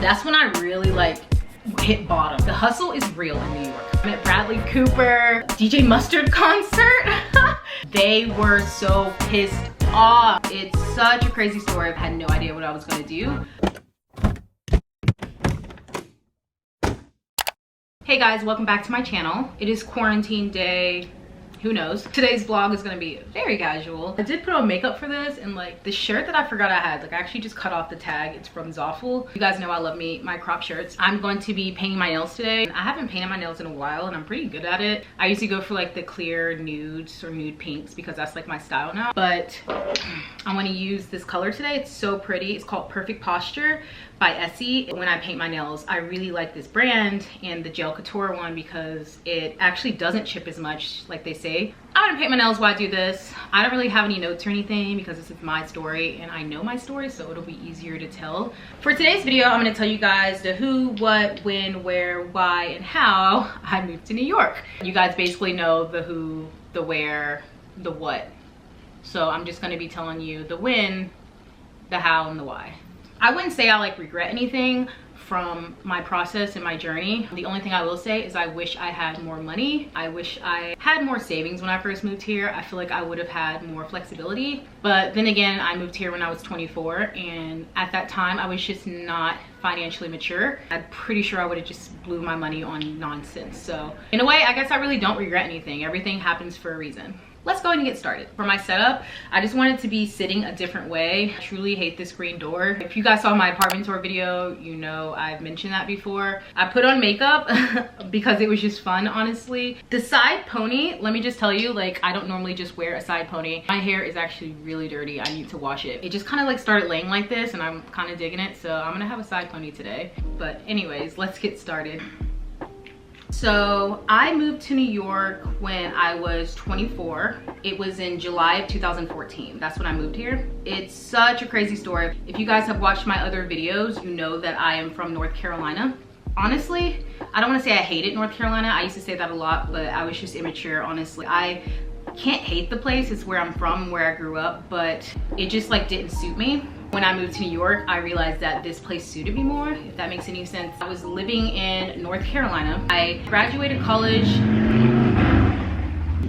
That's when I really like hit bottom. The hustle is real in New York. I'm at Bradley Cooper DJ Mustard concert. They were so pissed off. It's such a crazy story. I had no idea what I was gonna do. Hey guys, welcome back to my channel. It is quarantine day. Who knows? Today's vlog is gonna be very casual. I did put on makeup for this, and like the shirt that I forgot I had, like I actually just cut off the tag. It's from Zoffel. You guys know I love my crop shirts. I'm going to be painting my nails today. I haven't painted my nails in a while and I'm pretty good at it. I usually go for like the clear nudes or nude pinks because that's like my style now. But I want to use this color today. It's so pretty. It's called Perfect Posture by Essie. When I paint my nails, I really like this brand and the Gel Couture one because it actually doesn't chip as much like they say. I'm gonna paint my nails while I do this. I don't really have any notes or anything because this is my story and I know my story, so it'll be easier to tell. For today's video, I'm gonna tell you guys the who, what, when, where, why, and how I moved to New York. You guys basically know the who, the where, the what. So I'm just gonna be telling you the when, the how, and the why. I wouldn't say I like regret anything from my process and my journey. The only thing I will say is I wish I had more money. I wish I had more savings when I first moved here. I feel like I would have had more flexibility. But then again, I moved here when I was 24, and at that time I was just not financially mature. I'm pretty sure I would have just blew my money on nonsense. So in a way, I guess I really don't regret anything. Everything happens for a reason. Let's go ahead and get started. For my setup, I just wanted to be sitting a different way. I truly hate this green door. If you guys saw my apartment tour video, you know I've mentioned that before. I put on makeup because it was just fun, honestly. The side pony, let me just tell you, like I don't normally just wear a side pony. My hair is actually really dirty. I need to wash it. It just kind of like started laying like this and I'm kind of digging it. So I'm gonna have a side pony today. But anyways, let's get started. So I moved to New York when I was 24. It was in July of 2014. That's when I moved here. It's such a crazy story. If you guys have watched my other videos, you know that I am from North Carolina. Honestly, I don't want to say I hated North Carolina. I used to say that a lot, but I was just immature, honestly. I can't hate the place. It's where I'm from, where I grew up, but it just like didn't suit me. When I moved to New York, I realized that this place suited me more, if that makes any sense. I was living in North Carolina. I graduated college,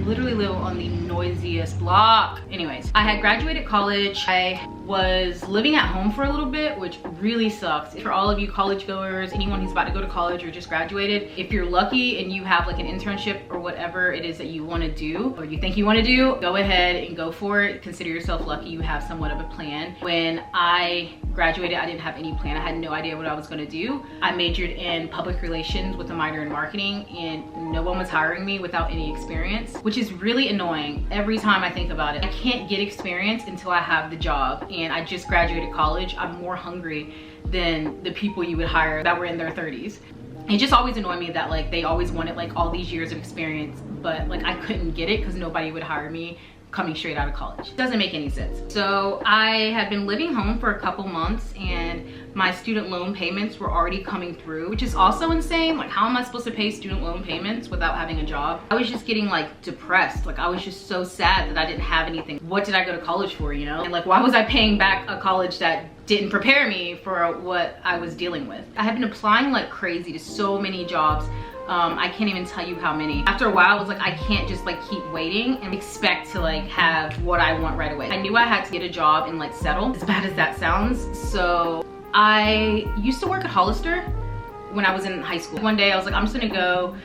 literally live on the noisiest block. Anyways, I had graduated college. I was living at home for a little bit, which really sucks. For all of you college goers, anyone who's about to go to college or just graduated, if you're lucky and you have like an internship or whatever it is that you want to do or you think you want to do, go ahead and go for it. Consider yourself lucky you have somewhat of a plan. When I graduated, I didn't have any plan. I had no idea what I was going to do. I majored in public relations with a minor in marketing, and no one was hiring me without any experience, which is really annoying every time I think about it. I can't get experience until I have the job, and I just graduated college. I'm more hungry than the people you would hire that were in their 30s. It just always annoyed me that like they always wanted like all these years of experience, but like I couldn't get it because nobody would hire me coming straight out of college. Doesn't make any sense. So I had been living home for a couple months and my student loan payments were already coming through, which is also insane. Like, how am I supposed to pay student loan payments without having a job? I was just getting like depressed. Like I was just so sad that I didn't have anything. What did I go to college for, you know? And like, why was I paying back a college that didn't prepare me for what I was dealing with? I had been applying like crazy to so many jobs. I can't even tell you how many. After a while, I was like, I can't just like keep waiting and expect to like have what I want right away. I knew I had to get a job and like settle, as bad as that sounds. So I used to work at Hollister when I was in high school. One day I was like, I'm just gonna go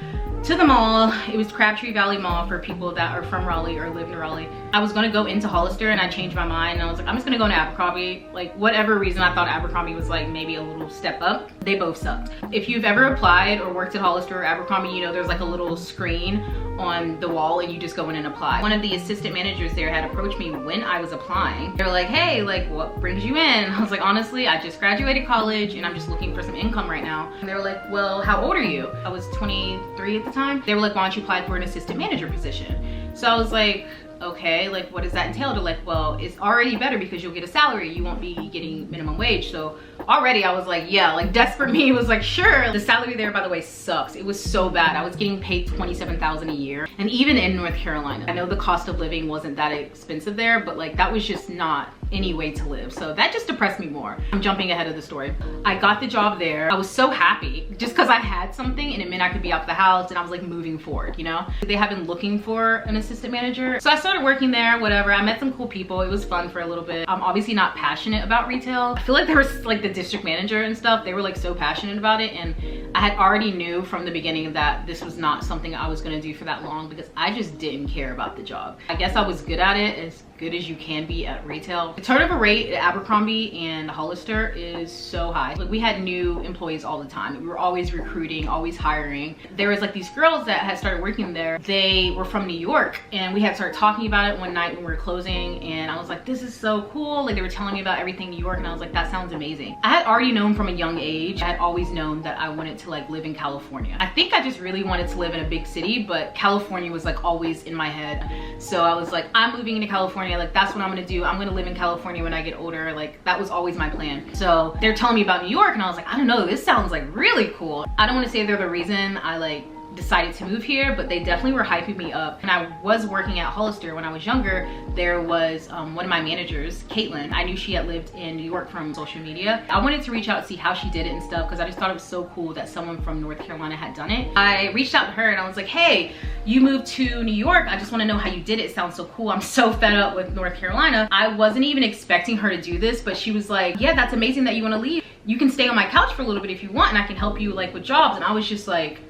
to the mall. It was Crabtree Valley Mall for people that are from Raleigh or live in Raleigh. I was gonna go into Hollister and I changed my mind and I was like, I'm just gonna go into Abercrombie. Like whatever reason, I thought Abercrombie was like maybe a little step up. They both sucked. If you've ever applied or worked at Hollister or Abercrombie, you know there's like a little screen on the wall and you just go in and apply. One of the assistant managers there had approached me when I was applying. They're like, hey, like what brings you in? I was like, honestly, I just graduated college and I'm just looking for some income right now. And they were like, well, how old are you? I was 23 at the time. They were like, why don't you apply for an assistant manager position? So I was like, okay, like what does that entail? They're like, well, it's already better because you'll get a salary. You won't be getting minimum wage. So already I was like, yeah, like desperate me was like, sure. The salary there, by the way, sucks. It was so bad. I was getting paid $27,000 a year. And even in North Carolina, I know the cost of living wasn't that expensive there, but like that was just not any way to live. So that just depressed me more. I'm jumping ahead of the story. I got the job there. I was so happy just because I had something and it meant I could be out the house and I was like moving forward, you know? They have been looking for an assistant manager. So I started working there, whatever. I met some cool people. It was fun for a little bit. I'm obviously not passionate about retail. I feel like there was like the district manager and stuff. They were like so passionate about it. And I had already knew from the beginning that this was not something I was gonna do for that long because I just didn't care about the job. I guess I was good at it, as good as you can be at retail. The turnover rate at Abercrombie and Hollister is so high. Like, we had new employees all the time. We were always recruiting, always hiring. There was like these girls that had started working there. They were from New York and we had started talking about it one night when we were closing, and I was like, this is so cool. Like, they were telling me about everything New York and I was like, that sounds amazing. I had already known from a young age, I had always known that I wanted to like live in California. I think I just really wanted to live in a big city, but California was like always in my head. So I was like, I'm moving into California. Like, that's what I'm gonna do. I'm gonna live in California when I get older. Like, that was always my plan. So they're telling me about New York and I was like, I don't know, this sounds like really cool. I don't want to say they're the reason I like decided to move here, but they definitely were hyping me up. And I was working at Hollister when I was younger. There was one of my managers, Caitlin. I knew she had lived in New York from social media. I wanted to reach out and see how she did it and stuff because I just thought it was so cool that someone from North Carolina had done it. I reached out to her and I was like, hey, you moved to New York. I just want to know how you did it. It sounds so cool. I'm so fed up with North Carolina. I wasn't even expecting her to do this, but she was like, yeah, that's amazing that you want to leave. You can stay on my couch for a little bit if you want and I can help you like with jobs. And I was just like,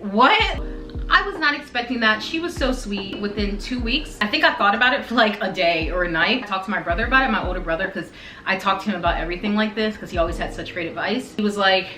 what? I was not expecting that. She was so sweet. Within 2 weeks, I think I thought about it for like a day or a night. I talked to my brother about it, my older brother, because I talked to him about everything like this because he always had such great advice. He was like,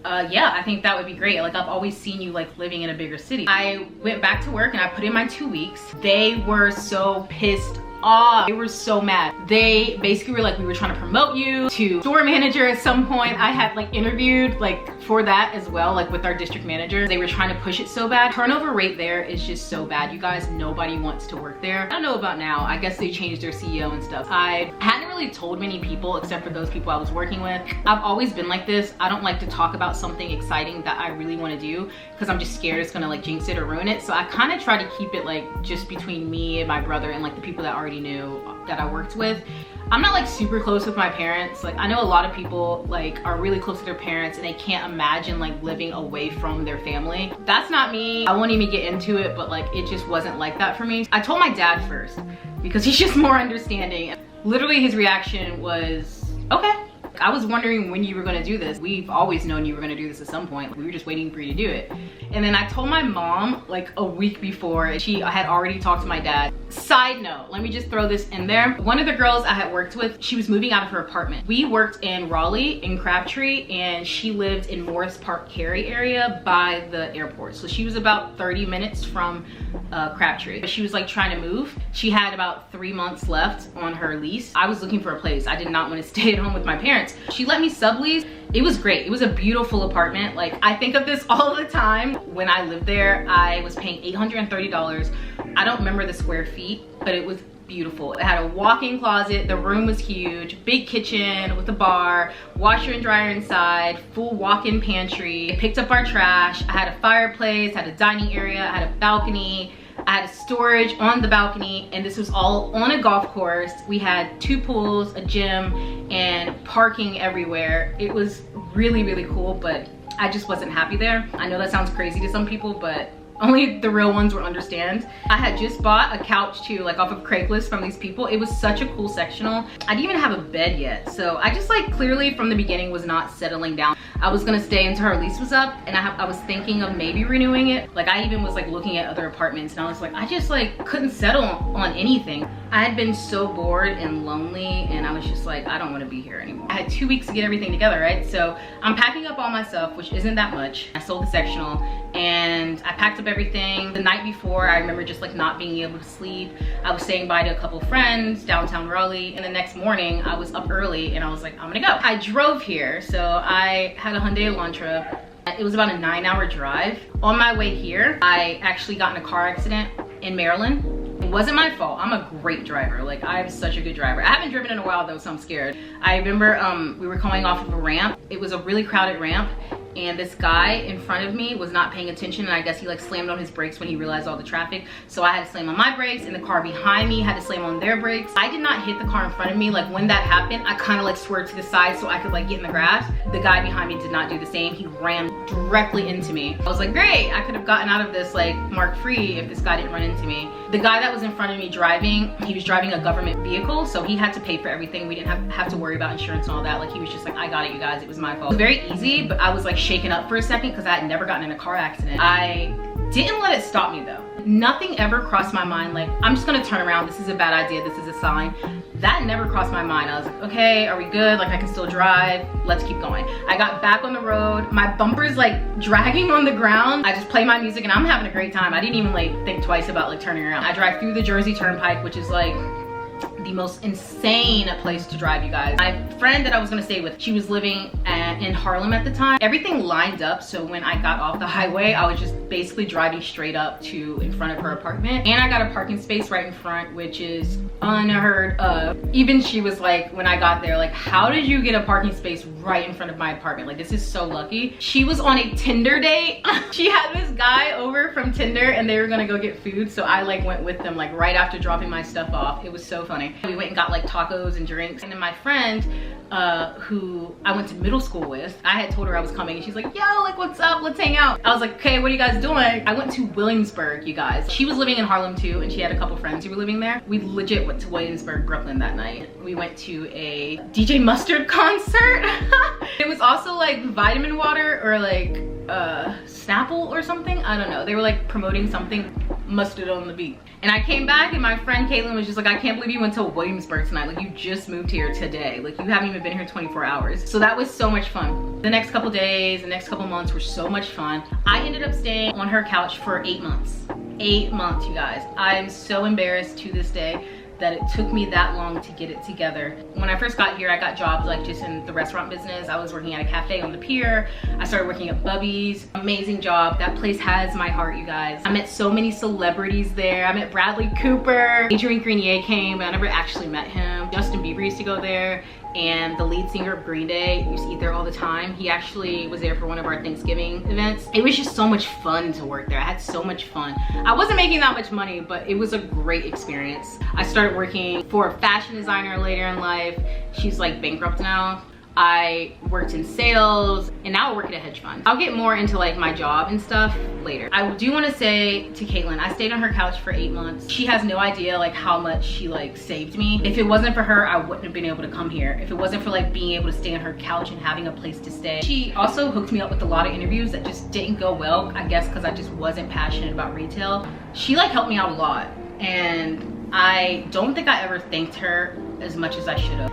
yeah, I think that would be great. Like, I've always seen you like living in a bigger city. I went back to work and I put in my 2 weeks. They were so pissed off. They were so mad. They basically were like, we were trying to promote you to store manager at some point. I had like interviewed like for that as well, like with our district manager. They were trying to push it so bad. Turnover rate there is just so bad. You guys, nobody wants to work there. I don't know about now. I guess they changed their CEO and stuff. I hadn't really told many people except for those people I was working with. I've always been like this. I don't like to talk about something exciting that I really want to do because I'm just scared it's gonna like jinx it or ruin it. So I kind of try to keep it like just between me and my brother and like the people that already knew that I worked with. I'm not like super close with my parents. Like, I know a lot of people like are really close to their parents and they can't imagine like living away from their family. That's not me. I won't even get into it, but like it just wasn't like that for me. I told my dad first because he's just more understanding. Literally his reaction was, okay. I was wondering when you were gonna do this. We've always known you were gonna do this at some point. We were just waiting for you to do it. And then I told my mom like a week before, and she had already talked to my dad. Side note, let me just throw this in there. One of the girls I had worked with, she was moving out of her apartment. We worked in Raleigh, in Crabtree, and she lived in Morris Park Cary area by the airport. So she was about 30 minutes from Crabtree. But she was like trying to move. She had about 3 months left on her lease. I was looking for a place. I did not want to stay at home with my parents. She let me sublease. It was great. It was a beautiful apartment. Like, I think of this all the time. When I lived there, I was paying $830. I don't remember the square feet, but it was beautiful. It had a walk-in closet. The room was huge. Big kitchen with a bar, washer and dryer inside, full walk-in pantry. It picked up our trash. I had a fireplace, had a dining area, I had a balcony. I had a storage on the balcony, and this was all on a golf course. We had 2 pools, a gym, and parking everywhere. It was really, really cool, but I just wasn't happy there. I know that sounds crazy to some people, but only the real ones will understand. I had just bought a couch too, like off of Craigslist from these people. It was such a cool sectional. I didn't even have a bed yet. So I just like clearly from the beginning was not settling down. I was gonna stay until her lease was up, and I was thinking of maybe renewing it. Like, I even was like looking at other apartments, and I was like, I just like couldn't settle on anything. I had been so bored and lonely, and I was just like, I don't wanna be here anymore. I had 2 weeks to get everything together, right? So I'm packing up all my stuff, which isn't that much. I sold the sectional, and I packed up everything. The night before, I remember just like not being able to sleep. I was saying bye to a couple friends downtown Raleigh, and the next morning I was up early and I was like, I'm gonna go. I drove here, so I had a Hyundai Elantra. It was about a 9-hour drive. On my way here, I actually got in a car accident in Maryland. It wasn't my fault. I'm a great driver. Like, I'm such a good driver. I haven't driven in a while though, so I'm scared. I remember we were coming off of a ramp. It was a really crowded ramp, and this guy in front of me was not paying attention, and I guess he like slammed on his brakes when he realized all the traffic. So I had to slam on my brakes, and the car behind me had to slam on their brakes. I did not hit the car in front of me. Like when that happened, I kind of like swerved to the side so I could like get in the grass. The guy behind me did not do the same. He ran directly into me. I was like, great, I could have gotten out of this like mark free if this guy didn't run into me. The guy that was in front of me driving, he was driving a government vehicle, so he had to pay for everything. We didn't have to worry about insurance and all that. Like he was just like, I got it, you guys, it was my fault. It was very easy, but I was like shaken up for a second because I had never gotten in a car accident. I didn't let it stop me though. Nothing ever crossed my mind like, I'm just gonna turn around, this is a bad idea, this is a sign. That never crossed my mind. I was like, okay, are we good? Like I can still drive, let's keep going. I got back on the road, my bumper's like dragging on the ground. I just play my music and I'm having a great time. I didn't even like think twice about like turning around. I drive through the Jersey Turnpike, which is like the most insane place to drive, you guys. My friend that I was gonna stay with, she was living in Harlem at the time. Everything lined up, so when I got off the highway, I was just basically driving straight up to in front of her apartment. And I got a parking space right in front, which is unheard of. Even she was like, when I got there, like, how did you get a parking space right in front of my apartment? Like, this is so lucky. She was on a Tinder date. She had this guy over from Tinder and they were gonna go get food, so I like went with them like right after dropping my stuff off. It was so funny. We went and got like tacos and drinks, and then my friend who I went to middle school with, I had told her I was coming and she's like, yo, like what's up, let's hang out. I was like, okay, what are you guys doing? I went to Williamsburg, you guys. She was living in Harlem too, and she had a couple friends who were living there. We legit went to Williamsburg, Brooklyn that night. We went to a DJ Mustard concert. It was also like vitamin water or like Snapple or something, I don't know. They were like promoting something, Mustard on the beat. And I came back and my friend Caitlin was just like, I can't believe you went to Williamsburg tonight. Like you just moved here today. Like you haven't even been here 24 hours. So that was so much fun. The next couple days, the next couple months were so much fun. I ended up staying on her couch for 8 months. 8 months, you guys. I'm so embarrassed to this day that it took me that long to get it together. When I first got here, I got jobs like just in the restaurant business. I was working at a cafe on the pier. I started working at Bubby's. Amazing job. That place has my heart, you guys. I met so many celebrities there. I met Bradley Cooper. Adrian Grenier came, but I never actually met him. Justin Bieber used to go there. And the lead singer of Green Day used to eat there all the time. He actually was there for one of our Thanksgiving events. It was just so much fun to work there. I had so much fun. I wasn't making that much money, but it was a great experience. I started working for a fashion designer later in life. She's like bankrupt now. I worked in sales, and now I work at a hedge fund. I'll get more into like my job and stuff later. I do want to say to Caitlin, I stayed on her couch for 8 months. She has no idea like how much she like saved me. If it wasn't for her, I wouldn't have been able to come here. If it wasn't for like being able to stay on her couch and having a place to stay. She also hooked me up with a lot of interviews that just didn't go well, I guess because I just wasn't passionate about retail. She like helped me out a lot, and I don't think I ever thanked her as much as I should have.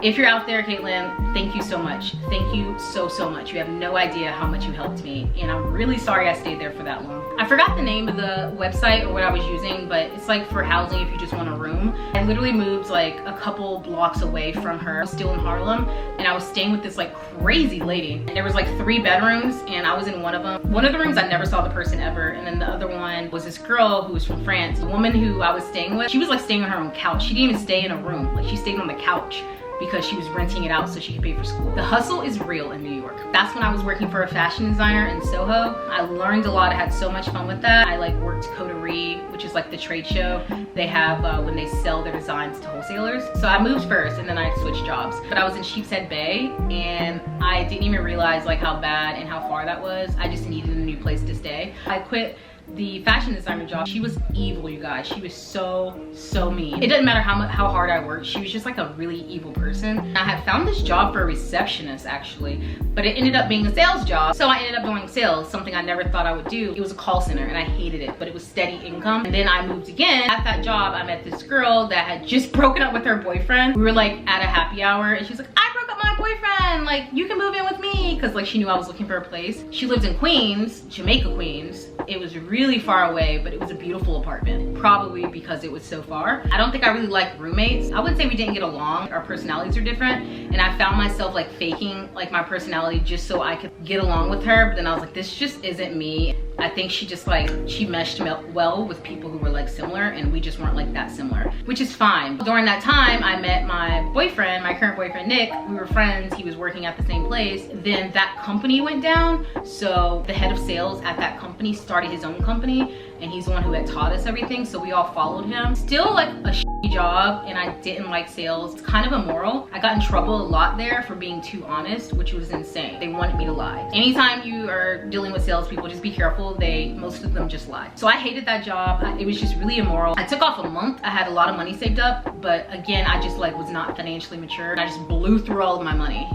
If you're out there, Caitlin, thank you so much. Thank you so, so much. You have no idea how much you helped me, and I'm really sorry I stayed there for that long. I forgot the name of the website or what I was using, but it's like for housing if you just want a room. I literally moved like a couple blocks away from her, still in Harlem, and I was staying with this like crazy lady. And there was like 3 bedrooms, and I was in one of them. One of the rooms I never saw the person ever, and then the other one was this girl who was from France. The woman who I was staying with, she was like staying on her own couch. She didn't even stay in a room. Like she stayed on the couch because she was renting it out so she could pay for school. The hustle is real in New York. That's when I was working for a fashion designer in Soho. I learned a lot. I had so much fun with that. I like worked Coterie, which is like the trade show. They have when they sell their designs to wholesalers. So I moved first and then I switched jobs. But I was in Sheepshead Bay and I didn't even realize like how bad and how far that was. I just needed a new place to stay. I quit the fashion designer job. She was evil, you guys. She was so mean. It doesn't matter how hard I worked. She was just like a really evil person. I had found this job for a receptionist actually, but it ended up being a sales job. So I ended up doing sales, something I never thought I would do. It was a call center and I hated it, but it was steady income. And then I moved again. At that job, I met this girl that had just broken up with her boyfriend. We were like at a happy hour and she's like, I broke up my boyfriend. Like you can move in with me. Cause like she knew I was looking for a place. She lived in Queens, Jamaica, Queens. It was really far away, but it was a beautiful apartment, probably because it was so far. I don't think I really liked roommates. I wouldn't say we didn't get along. Our personalities are different, and I found myself like faking like my personality just so I could get along with her. But then I was like, this just isn't me. I think she just like, she meshed well with people who were like similar, and we just weren't like that similar, which is fine. During that time, I met my boyfriend, my current boyfriend, Nick. We were friends friends, he was working at the same place. Then that company went down. So the head of sales at that company started his own company, and he's the one who had taught us everything. So we all followed him. Still like a shitty job, and I didn't like sales. It's kind of immoral. I got in trouble a lot there for being too honest, which was insane. They wanted me to lie. Anytime you are dealing with salespeople, just be careful. Most of them just lie. So I hated that job. It was just really immoral. I took off a month. I had a lot of money saved up, but again, I just like was not financially mature. I just blew through all of my money.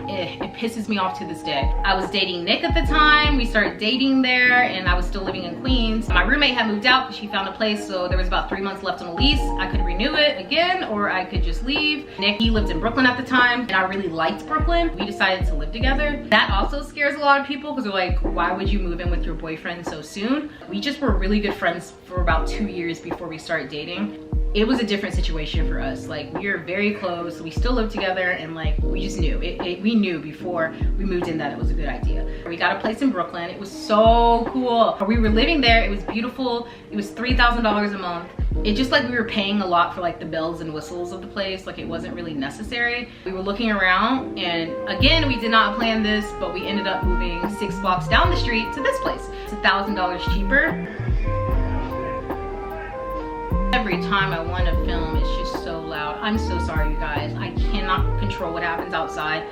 It pisses me off to this day. I was dating Nick at the time. We started dating there, and I was still living in Queens. My roommate had moved out because she found a place, so there was about 3 months left on the lease. I could renew it again, or I could just leave. Nick, he lived in Brooklyn at the time, and I really liked Brooklyn. We decided to live together. That also scares a lot of people because they're like, why would you move in with your boyfriend so soon? We just were really good friends for about 2 years before we started dating. It was a different situation for us. Like, we were very close. We still lived together, and like, we just knew. We knew before we moved in that it was a good idea. We got a place in Brooklyn. It was so cool. We were living there. It was beautiful. It was $3,000 a month. It just like we were paying a lot for like the bells and whistles of the place. Like, it wasn't really necessary. We were looking around, and again, we did not plan this, but we ended up moving 6 blocks down the street to this place. It's $1,000 cheaper. Every time I want to film, it's just so loud. I'm so sorry, you guys. I cannot control what happens outside.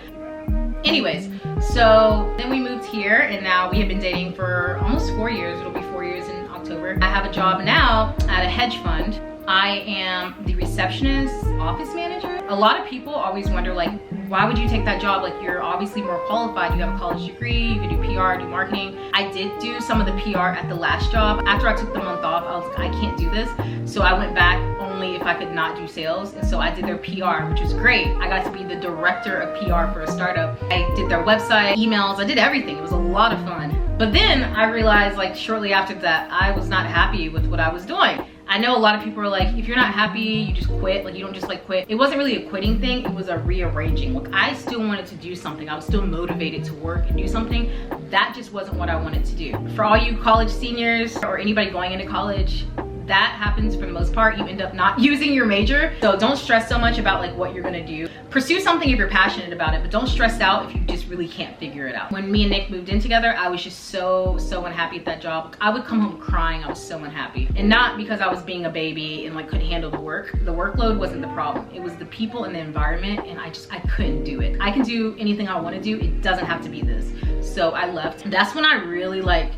Anyways, so then we moved here, and now we have been dating for almost 4 years. It'll be 4 years in October. I have a job now at a hedge fund. I am the receptionist, office manager. A lot of people always wonder, like, why would you take that job? Like, you're obviously more qualified. You have a college degree, you can do PR, do marketing. I did do some of the PR at the last job. After I took the month off, I was like, I can't do this. So I went back only if I could not do sales. And so I did their PR, which was great. I got to be the director of PR for a startup. I did their website, emails, I did everything. It was a lot of fun. But then I realized, like, shortly after that, I was not happy with what I was doing. I know a lot of people are like, if you're not happy, you just quit. Like, you don't just like quit. It wasn't really a quitting thing. It was a rearranging. Like, I still wanted to do something. I was still motivated to work and do something. That just wasn't what I wanted to do. For all you college seniors or anybody going into college, that happens for the most part. You end up not using your major. So don't stress so much about like what you're gonna do. Pursue something if you're passionate about it, but don't stress out if you just really can't figure it out. When me and Nick moved in together, I was just so unhappy at that job. I would come home crying. I was so unhappy. And not because I was being a baby and like couldn't handle the work. The workload wasn't the problem. It was the people and the environment, and I couldn't do it. I can do anything I wanna do. It doesn't have to be this. So I left. That's when I really like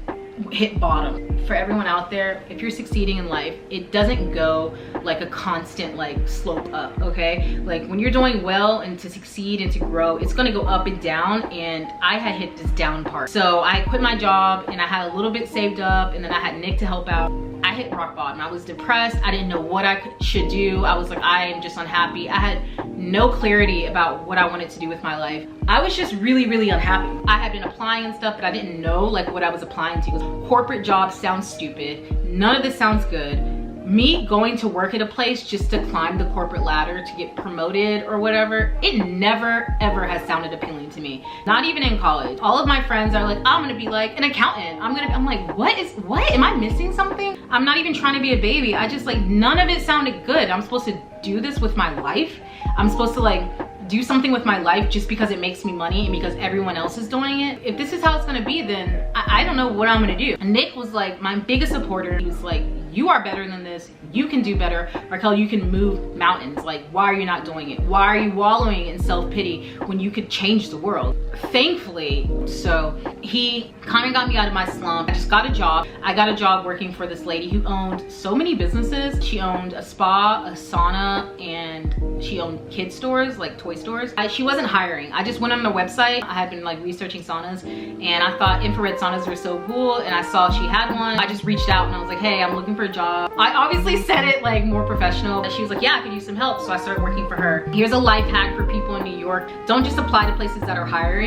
hit bottom. For everyone out there, if you're succeeding in life, it doesn't go like a constant like slope up, okay? Like, when you're doing well and to succeed and to grow, it's gonna go up and down, and I had hit this down part. So I quit my job, and I had a little bit saved up, and then I had Nick to help out. I hit rock bottom. I was depressed. I didn't know what I should do. I was like, I am just unhappy. I had no clarity about what I wanted to do with my life. I was just really unhappy. I had been applying and stuff, but I didn't know like what I was applying to. Corporate jobs sound stupid. None of this sounds good. Me going to work at a place just to climb the corporate ladder to get promoted or whatever, it never ever has sounded appealing to me. Not even in college. All of my friends are like, I'm gonna be like an accountant. I'm like, what? Am I missing something? I'm not even trying to be a baby. I just like, none of it sounded good. I'm supposed to do this with my life. I'm supposed to like do something with my life just because it makes me money and because everyone else is doing it. If this is how it's gonna be, then I don't know what I'm gonna do. And Nick was like my biggest supporter. He was like, you are better than this. You can do better. Raquel, you can move mountains. Like, why are you not doing it? Why are you wallowing in self-pity when you could change the world? Thankfully, so he kind of got me out of my slump. I just got a job. I got a job working for this lady who owned so many businesses. She owned a spa, a sauna, and she owned kid stores, like toy stores. She wasn't hiring. I just went on the website. I had been like researching saunas, and I thought infrared saunas were so cool, and I saw she had one. I just reached out and I was like, hey, I'm looking for a job. I obviously said it like more professional. She was like, yeah, I could use some help. So I started working for her. Here's a life hack for people in New York. Don't just apply to places that are hiring.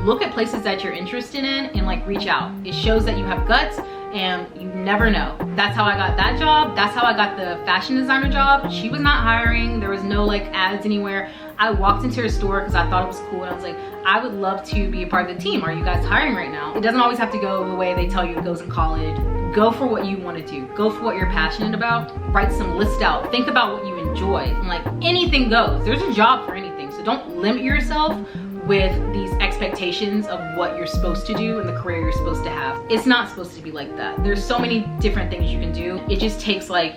Look at places that you're interested in and like reach out. It shows that you have guts, and you never know. That's how I got that job. That's how I got the fashion designer job. She was not hiring. There was no like ads anywhere. I walked into her store because I thought it was cool, and I was like, I would love to be a part of the team. Are you guys hiring right now? It doesn't always have to go the way they tell you it goes in college. Go for what you want to do. Go for what you're passionate about. Write some list out. Think about what you enjoy. And like, anything goes. There's a job for anything. So don't limit yourself. with these expectations of what you're supposed to do and the career you're supposed to have. It's not supposed to be like that. There's so many different things you can do. It just takes like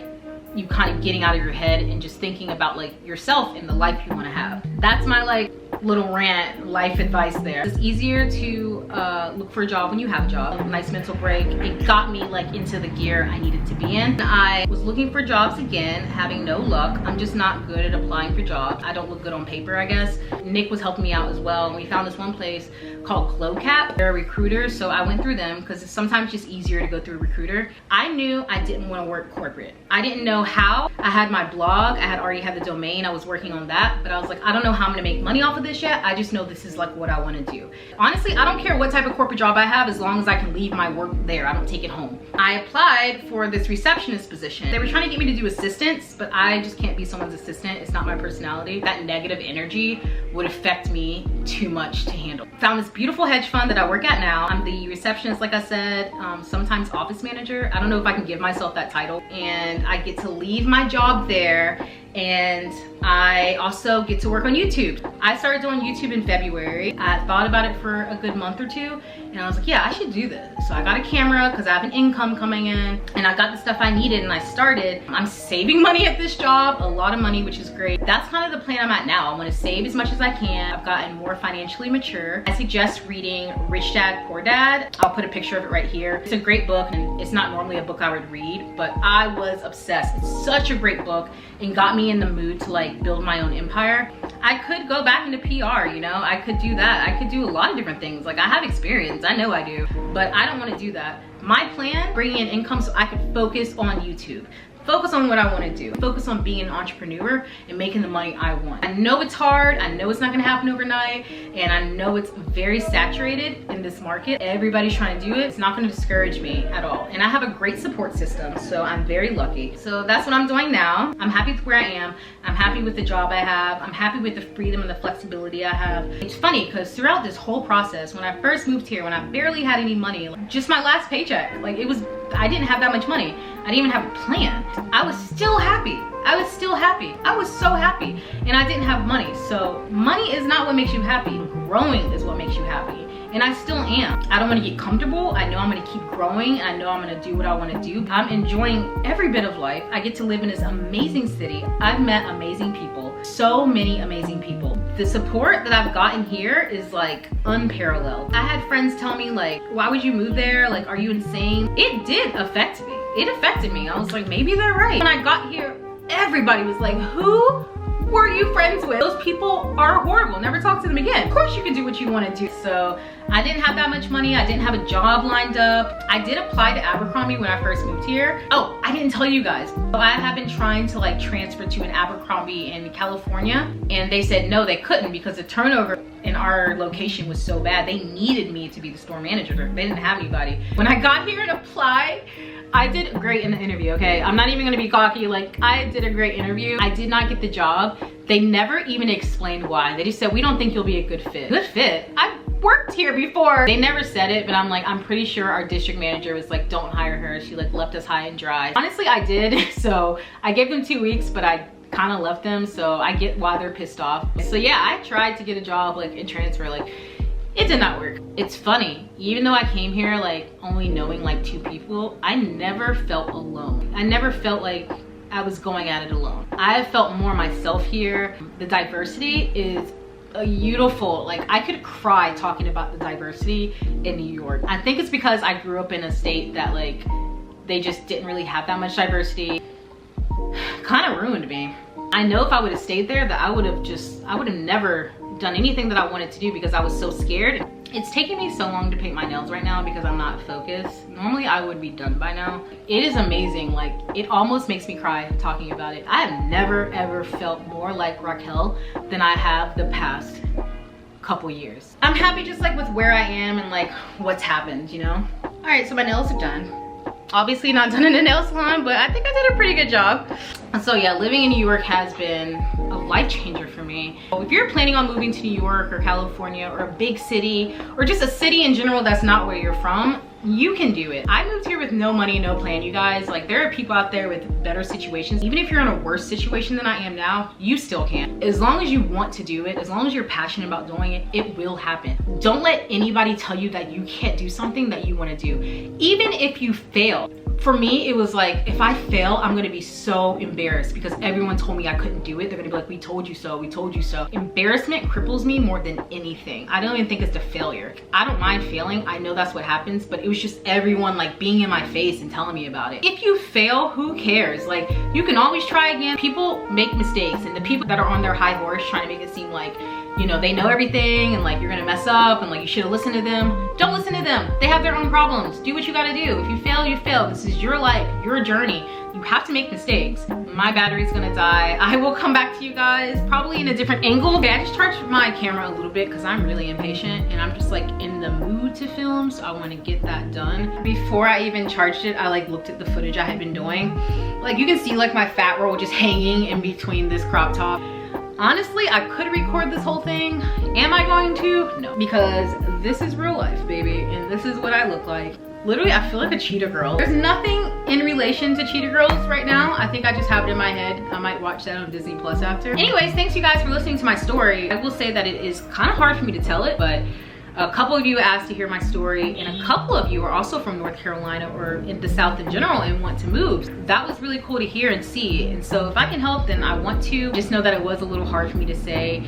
you kind of getting out of your head and just thinking about like yourself and the life you want to have. That's my like little rant life advice there. It's easier to look for a job when you have a job. A nice mental break. It got me like into the gear I needed to be in. I was looking for jobs again, having no luck. I'm just not good at applying for jobs. I don't look good on paper, I guess. Nick was helping me out as well. And we found this one place called CloCap. They're a recruiter, so I went through them because it's sometimes just easier to go through a recruiter. I knew I didn't want to work corporate. I didn't know how. I had my blog. I had already had the domain. I was working on that, but I was like, I don't know how I'm gonna make money off of this yet. I just know this is like what I want to do. Honestly, I don't care what type of corporate job I have as long as I can leave my work there. I don't take it home. I applied for this receptionist position. They were trying to get me to do assistants, but I just can't be someone's assistant. It's not my personality. That negative energy would affect me too much to handle. Found this beautiful hedge fund that I work at now. I'm the receptionist, like I said, sometimes office manager. I don't know if I can give myself that title. And I get to leave my job there, and I also get to work on YouTube. I started doing YouTube in February. I thought about it for a good month or two, and I was like, yeah, I should do this. So I got a camera because I have an income coming in, and I got the stuff I needed, and I started. I'm saving money at this job, a lot of money, which is great. That's kind of the plan I'm at now. I'm gonna save as much as I can. I've gotten more financially mature. I suggest reading Rich Dad, Poor Dad. I'll put a picture of it right here. It's a great book, and it's not normally a book I would read, but I was obsessed. It's such a great book and got me in the mood to like build my own empire. I could go back into PR, you know, I could do that. I could do a lot of different things. Like I have experience, I know I do, but I don't want to do that. My plan, bringing in income so I could focus on YouTube. Focus on what I want to do. Focus on being an entrepreneur and making the money I want. I know it's hard. I know it's not going to happen overnight. And I know it's very saturated in this market. Everybody's trying to do it. It's not going to discourage me at all. And I have a great support system, so I'm very lucky. So that's what I'm doing now. I'm happy with where I am. I'm happy with the job I have. I'm happy with the freedom and the flexibility I have. It's funny because throughout this whole process, when I first moved here, when I barely had any money, just my last paycheck, like I didn't have that much money. I didn't even have a plan. I was still happy. I was still happy. I was so happy. And I didn't have money. So money is not what makes you happy. Growing is what makes you happy. And I still am. I don't want to get comfortable. I know I'm going to keep growing. And I know I'm going to do what I want to do. I'm enjoying every bit of life. I get to live in this amazing city. I've met amazing people. So many amazing people. The support that I've gotten here is like unparalleled. I had friends tell me like, why would you move there? Like, are you insane? It did affect me. It affected me. I was like, maybe they're right. When I got here, everybody was like, who were you friends with? Those people are horrible. Never talk to them again. Of course you can do what you want to do. So I didn't have that much money. I didn't have a job lined up. I did apply to Abercrombie when I first moved here. Oh, I didn't tell you guys. So I have been trying to like transfer to an Abercrombie in California, and they said no, they couldn't because the turnover in our location was so bad. They needed me to be the store manager. They didn't have anybody. When I got here and applied, I did great in the interview, okay? I'm not even gonna be cocky, like I did a great interview. I did not get the job. They never even explained why. They just said, we don't think you'll be a good fit. Good fit? I've worked here before. They never said it, but I'm like, I'm pretty sure our district manager was like, don't hire her. She like left us high and dry. Honestly, I did. So I gave them 2 weeks, but I kind of left them. So I get why they're pissed off. So yeah, I tried to get a job like and transfer, like it did not work. It's funny, even though I came here like only knowing like 2 people, I never felt alone. I never felt like I was going at it alone. I have felt more myself here. The diversity is beautiful. Like I could cry talking about the diversity in New York. I think it's because I grew up in a state that like they just didn't really have that much diversity. Kind of ruined me. I know if I would have stayed there that I would have never done anything that I wanted to do because I was so scared. It's taking me so long to paint my nails right now because I'm not focused. Normally I would be done by now. It is amazing. Like it almost makes me cry talking about it. I have never ever felt more like Raquel than I have the past couple years. I'm happy just like with where I am and like what's happened, you know? All right, so my nails are done. Obviously not done in a nail salon, but I think I did a pretty good job. So yeah, living in New York has been a life changer for me. If you're planning on moving to New York or California or a big city or just a city in general that's not where you're from, You can do it. I moved here with no money, no plan, you guys. Like, there are people out there with better situations. Even if you're in a worse situation than I am now, you still can. As long as you want to do it, as long as you're passionate about doing it, it will happen. Don't let anybody tell you that you can't do something that you want to do. Even if you fail. For me, it was like, if I fail, I'm gonna be so embarrassed because everyone told me I couldn't do it. They're gonna be like, we told you so, we told you so. Embarrassment cripples me more than anything. I don't even think it's the failure. I don't mind failing. I know that's what happens, but it was just everyone like being in my face and telling me about it. If you fail, who cares? Like, you can always try again. People make mistakes, and the people that are on their high horse trying to make it seem like, you know, they know everything and like you're gonna mess up and like you should have listened to them. Don't listen to them. They have their own problems. Do what you gotta do. If you fail, you fail. This is your life, your journey. You have to make mistakes. My battery's gonna die. I will come back to you guys probably in a different angle. Okay, I just charged my camera a little bit because I'm really impatient and I'm just like in the mood to film, so I want to get that done. Before I even charged it, I like looked at the footage I had been doing. Like, you can see like my fat roll just hanging in between this crop top. Honestly, I could record this whole thing. Am I going to? No, because this is real life, baby, and this is what I look like. Literally, I feel like a cheetah girl. There's nothing in relation to cheetah girls right now. I think I just have it in my head. I might watch that on Disney Plus after. Anyways, thanks you guys for listening to my story. I will say that it is kind of hard for me to tell it, but a couple of you asked to hear my story, and a couple of you are also from North Carolina or in the South in general and want to move. That was really cool to hear and see. And so if I can help, then I want to. Just know that it was a little hard for me to say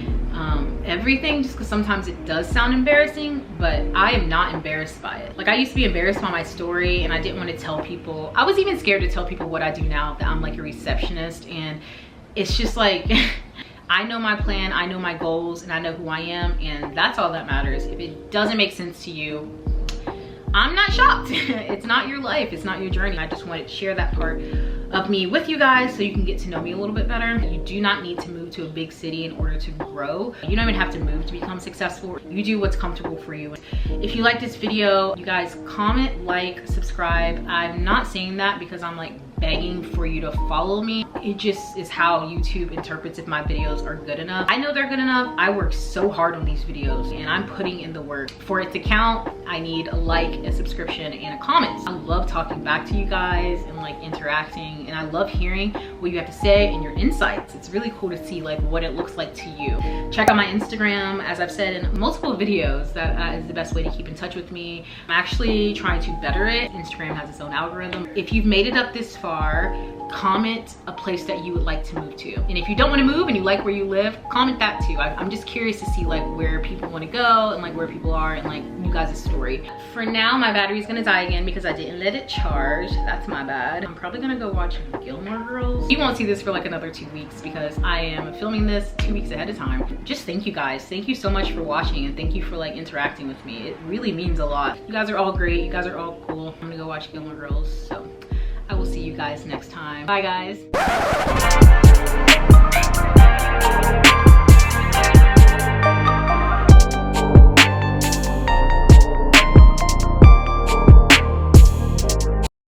everything, just because sometimes it does sound embarrassing, but I am not embarrassed by it. Like, I used to be embarrassed by my story and I didn't want to tell people. I was even scared to tell people what I do now, that I'm like a receptionist, and it's just like, I know my plan, I know my goals, and I know who I am, and that's all that matters. If it doesn't make sense to you, I'm not shocked. It's not your life, it's not your journey. I just wanted to share that part of me with you guys so you can get to know me a little bit better. You do not need to move to a big city in order to grow. You don't even have to move to become successful. You do what's comfortable for you. If you like this video, you guys comment, like, subscribe. I'm not saying that because I'm like begging for you to follow me. It just is how YouTube interprets if my videos are good enough. I know they're good enough. I work so hard on these videos and I'm putting in the work. For it to count, I need a like, a subscription, and a comment. I love talking back to you guys and like interacting, and I love hearing what you have to say and your insights. It's really cool to see like what it looks like to you. Check out my Instagram. As I've said in multiple videos, that is the best way to keep in touch with me. I'm actually trying to better it. Instagram has its own algorithm. If you've made it up this far, comment a place that you would like to move to. And if you don't want to move and you like where you live, comment that too. I'm just curious to see like where people want to go and like where people are and like you guys' story. For now, my battery's gonna die again because I didn't let it charge. That's my bad. I'm probably gonna go watch Gilmore Girls. You won't see this for like another 2 weeks because I am filming this 2 weeks ahead of time. Just thank you guys. Thank you so much for watching, and thank you for like interacting with me. It really means a lot. You guys are all great. You guys are all cool. I'm gonna go watch Gilmore Girls. So I will see you guys next time. Bye, guys.